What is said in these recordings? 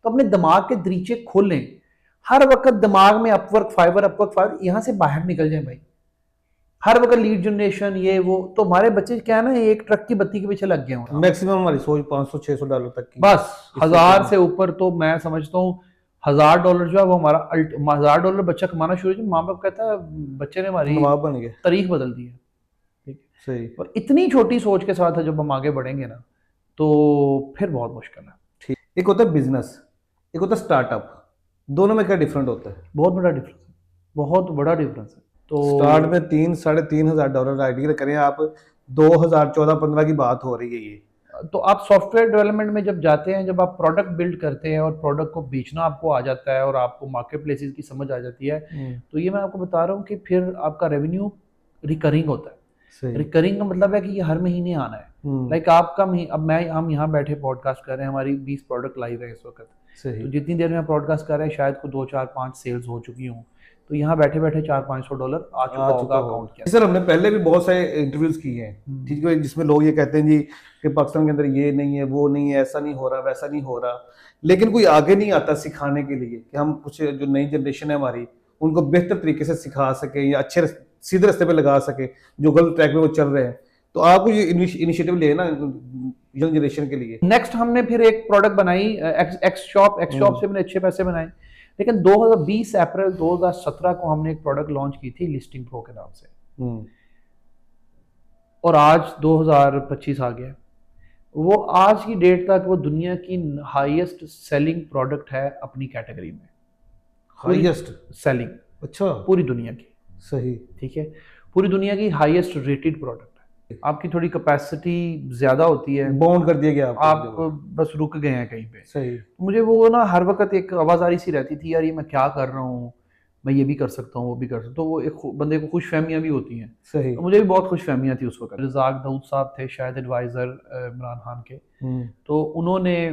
तो अपने दिमाग के दरीचे खोलें, हर वक्त दिमाग में अपवर्क फाइवर, यहाँ से बाहर निकल जाए भाई। हर वक्त लीड जनरेशन ये वो, तो हमारे बच्चे क्या है ना, एक ट्रक की बत्ती के पीछे लग गए हों। मैक्सिमम हमारी सोच $500-600 तक की, बस 1000 से ऊपर तो मैं समझता हूँ $1000 जो है वो हमारा $1000 बच्चा कमाना शुरू किया, माँ बाप कहता है बच्चे ने हमारी नवाब बन गए, तारीख बदल दी है। ठीक सही। और इतनी छोटी सोच के साथ जब हम आगे बढ़ेंगे ना तो फिर बहुत मुश्किल है। ठीक, एक होता है बिजनेस, एक होता है स्टार्टअप, दोनों में क्या डिफरेंट होता है? बहुत बड़ा डिफरेंस है, बहुत बड़ा डिफरेंस है। तो स्टार्ट में $3,000-3,500 आईडी करें आप, 2014-15 की बात हो रही है ये। तो आप सॉफ्टवेयर डेवलपमेंट में जब जाते हैं, जब आप प्रोडक्ट बिल्ड करते हैं और प्रोडक्ट को बेचना आपको आ जाता है और आपको मार्केट प्लेसेस की समझ आ जाती है, तो ये मैं आपको बता रहा हूँ कि फिर आपका रेवेन्यू रिकरिंग होता है। रिकरिंग का मतलब है कि ये हर महीने आना है। लाइक आपका अब हम यहाँ बैठे पॉडकास्ट कर रहे हैं, हमारी 20 प्रोडक्ट लाइव है इस वक्त। तो जितनी देर में पॉडकास्ट कर रहे हैं शायद को 2, 4, 5 सेल्स हो चुकी हूँ, तो यहाँ बैठे बैठे $400-500 आ चुका होगा अकाउंट के। सर हमने पहले भी बहुत सारे इंटरव्यूज किए हैं, ठीक है, जिसमें लोग ये कहते हैं जी कि पाकिस्तान के अंदर ये नहीं है, वो नहीं है, ऐसा नहीं हो रहा, वैसा नहीं हो रहा, लेकिन कोई आगे नहीं आता सिखाने के लिए कि हम कुछ जो नई जनरेशन है हमारी उनको बेहतर तरीके से सिखा सके या अच्छे सीधे रास्ते पे लगा सके, जो गलत ट्रैक पे वो चल रहे हैं। तो आपको ये इनिशिएटिव ले ना यंग जनरेशन के लिए। नेक्स्ट हमने फिर एक प्रोडक्ट बनाई एक्स शॉप से मैंने अच्छे पैसे बनाए, लेकिन 2020 अप्रैल 2017 को हमने एक प्रोडक्ट लॉन्च की थी लिस्टिंग प्रो के नाम से, और आज 2025 आ गया। वो आज की डेट तक वो दुनिया की हाईएस्ट सेलिंग प्रोडक्ट है अपनी कैटेगरी में। हाईएस्ट सेलिंग, अच्छा, पूरी दुनिया की, सही, ठीक है, पूरी दुनिया की हाईएस्ट रेटेड प्रोडक्ट है। आपकी थोड़ी कैपेसिटी ज्यादा होती है, बाउंड कर दिया गया आप बस रुक गए हैं कहीं पे। सही। मुझे वो ना हर वक्त एक आवाज़ारी सी रहती थी, यार ये मैं क्या कर रहा हूँ, मैं ये भी कर सकता हूँ, वो भी कर सकता हूँ। तो वो एक बंदे को खुश फहमियाँ भी होती हैं। सही। तो मुझे भी बहुत खुश फहमियाँ थी उस वक्त। रज़ाक दाऊद साहब थे शायद एडवाइज़र इमरान खान के, तो उन्होंने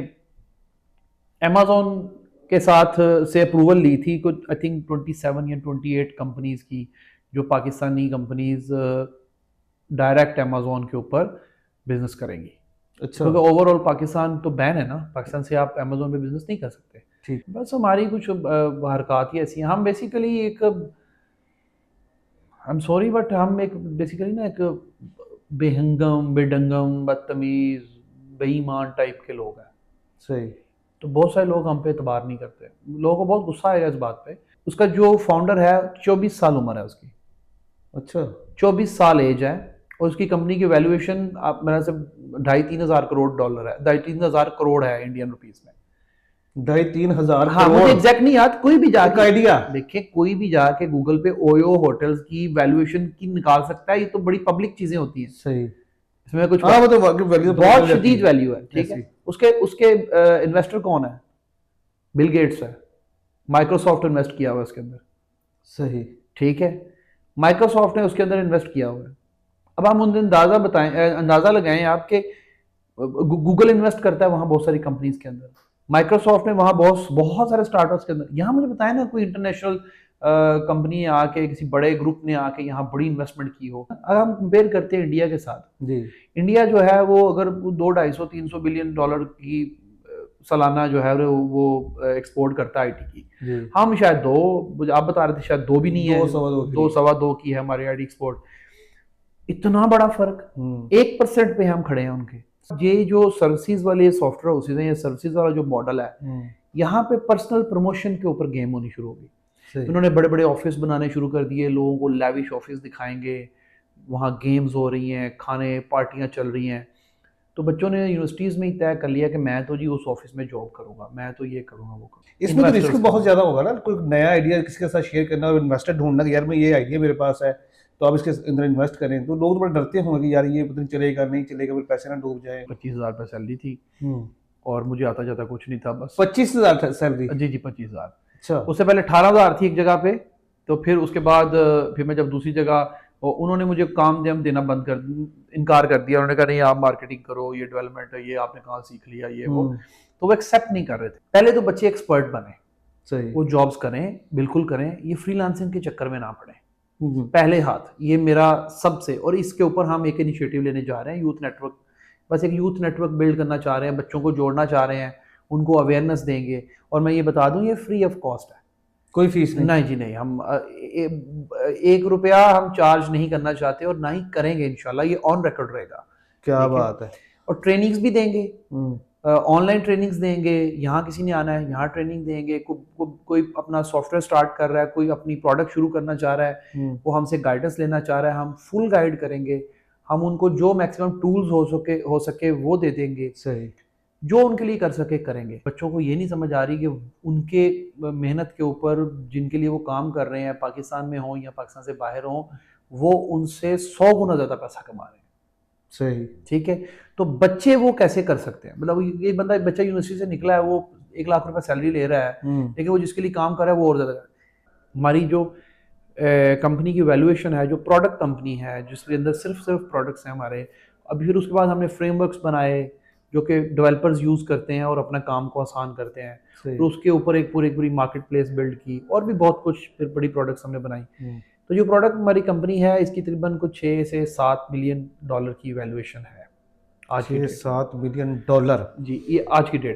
अमेज़ॉन के साथ से अप्रूवल ली थी कुछ आई थिंक 27 या 28 कंपनीज़ की, जो पाकिस्तानी कंपनीज़ डायरेक्ट अमेज़ॉन के ऊपर बिजनेस करेंगी। अच्छा, क्योंकि ओवरऑल पाकिस्तान तो बैन है ना, पाकिस्तान से आप अमेज़ॉन पे बिजनेस नहीं कर सकते। ठीक, बस हमारी कुछ हरकत ही ऐसी हैं। हम बेसिकली एक, आई एम सॉरी बट हम एक बेसिकली ना एक बेहंगम, बेडंगम, बदतमीज़, बेईमान टाइप के लोग हैं। सही। तो बहुत सारे लोग हम पे एतबार नहीं करते, लोगों को बहुत गुस्सा आएगा इस बात पे। उसका जो फाउंडर है 24 साल उम्र है उसकी। अच्छा, 24 साल एज है, और उसकी कंपनी की वैल्यूएशन आप मेरा से $2,500-3 हज़ार करोड़ है, 2,500 हज़ार करोड़ है इंडियन रुपीस में। 2,500 हज़ार, हाँ मुझे एग्जैक्ट नहीं याद, कोई भी जाके आइडिया देखिए, कोई भी जाके गूगल पे ओयो होटल्स की वैल्यूएशन की निकाल सकता है। ये तो बड़ी पब्लिक चीजें होती हैं। सही, इसमें कुछ हाँ, मतलब वैल्यू बहुत शदीद वैल्यू है। ठीक है, उसके इन्वेस्टर कौन है? बिल गेट्स है, माइक्रोसॉफ्ट इन्वेस्ट किया हुआ है उसके अंदर। सही, ठीक है, माइक्रोसॉफ्ट ने उसके अंदर इन्वेस्ट किया हुआ है। अब हम उन अंदाजा लगाएं आपके, गूगल इन्वेस्ट करता है वहां बहुत सारी कंपनीज के अंदर, माइक्रोसॉफ्ट ने वहां बहुत सारे स्टार्टअप्स के अंदर। यहाँ मुझे बताया ना कोई इंटरनेशनल कंपनी आके, किसी बड़े ग्रुप ने आके यहाँ बड़ी इन्वेस्टमेंट की हो। अगर हम कंपेयर करते हैं इंडिया के साथ, जी, इंडिया जो है वो अगर 200-250-300 बिलियन डॉलर की सालाना जो है वो एक्सपोर्ट करता है आईटी की। हम शायद 2, आप बता रहे थे शायद 2 भी नहीं है, 2-2.25 की है हमारी आईटी एक्सपोर्ट। इतना बड़ा फर्क, 1% पे हम खड़े हैं उनके। ये जो सर्विसेज वाले सॉफ्टवेयर हाउसेज हैं या सर्विसेज वाला जो मॉडल है, यहाँ पे पर्सनल प्रमोशन के ऊपर गेम होनी शुरू होगी। उन्होंने बड़े बड़े ऑफिस बनाने शुरू कर दिए, लोगों को लैविश ऑफिस दिखाएंगे, वहाँ गेम्स हो रही हैं, खाने पार्टियाँ चल रही हैं। तो बच्चों ने यूनिवर्सिटीज़ में ही तय कर लिया कि मैं तो जी उस ऑफिस में जॉब करूँगा, मैं तो ये करूँगा, वो करूँगा। इसमें तो रिस्क बहुत ज़्यादा होगा ना, कोई नया आइडिया किसी के साथ शेयर करना और इन्वेस्टर ढूंढना कि यार मैं ये आइडिया मेरे पास है तो आप इसके अंदर इन्वेस्ट करें, तो लोग तो बड़े डरते होंगे कि यार ये पता नहीं चलेगा नहीं चलेगा, फिर पैसे ना डूब जाए। 25,000 रुपये सैलरी थी और मुझे आता जाता कुछ नहीं था, बस 25,000 सैलरी। जी 25,000। अच्छा, उससे पहले 18,000 थी एक जगह पे, तो फिर उसके बाद फिर मैं जब दूसरी जगह, उन्होंने मुझे काम देना इनकार कर दिया। उन्होंने कहा नहीं आप मार्केटिंग करो, ये डेवलपमेंट है, ये आपने कहाँ सीख लिया, ये वो। तो वो एक्सेप्ट नहीं कर रहे थे। पहले तो बच्चे एक्सपर्ट बने, सही, वो जॉब्स करें, बिल्कुल करें, ये फ्रीलांसिंग के चक्कर में ना पड़े पहले हाथ। ये मेरा सबसे, और इसके ऊपर हम एक इनिशिएटिव लेने जा रहे हैं, यूथ नेटवर्क। बस एक यूथ नेटवर्क बिल्ड करना चाह रहे हैं, बच्चों को जोड़ना चाह रहे हैं, उनको अवेयरनेस देंगे। और मैं ये बता दूं, ये फ्री ऑफ कॉस्ट है, कोई फीस नहीं? नहीं जी नहीं। हम 1 रुपया हम चार्ज नहीं करना चाहते और ना ही करेंगे इंशाल्लाह, ये ऑन रिकॉर्ड रहेगा। क्या ठीक है? बात है। और ट्रेनिंग्स भी देंगे, हम्म, ऑनलाइन ट्रेनिंग्स देंगे। यहाँ किसी ने आना है, यहाँ ट्रेनिंग देंगे। कोई अपना सॉफ्टवेयर स्टार्ट कर रहा है, कोई अपनी प्रोडक्ट शुरू करना चाह रहा है, हम्म, वो हमसे गाइडेंस लेना चाह रहा है, हम फुल गाइड करेंगे। हम उनको जो मैक्सिमम टूल्स हो सके वो दे देंगे, सही। जो उनके लिए कर सके करेंगे। बच्चों को ये नहीं समझ आ रही कि उनके मेहनत के ऊपर जिनके लिए वो काम कर रहे हैं, पाकिस्तान में हों या पाकिस्तान से बाहर हों, वो उनसे 100 गुना ज़्यादा पैसा कमा रहे हैं। सही। ठीक है? तो बच्चे वो कैसे कर सकते हैं? मतलब ये बच्चा यूनिवर्सिटी से निकला है, वो 1 लाख रुपए सैलरी ले रहा है, लेकिन वो जिसके लिए काम कर रहा है वो और ज़्यादा। हमारी जो कंपनी की वैल्यूएशन है, जो प्रोडक्ट कंपनी है जिसके अंदर सिर्फ प्रोडक्ट्स हैं हमारे, अभी फिर उसके बाद हमने फ्रेमवर्क्स बनाए जो कि डेवलपर्स यूज़ करते हैं और अपना काम को आसान करते हैं। सही। फिर उसके ऊपर एक पूरी मार्केट प्लेस बिल्ड की, और भी बहुत कुछ फिर बड़ी प्रोडक्ट्स हमने बनाई। तो जो प्रोडक्ट हमारी कंपनी है, इसकी तकरीबन कुछ 6 से 7 मिलियन डॉलर की वैल्यूएशन है आज की 6 डेट में। $7 मिलियन? जी, ये आज की डेट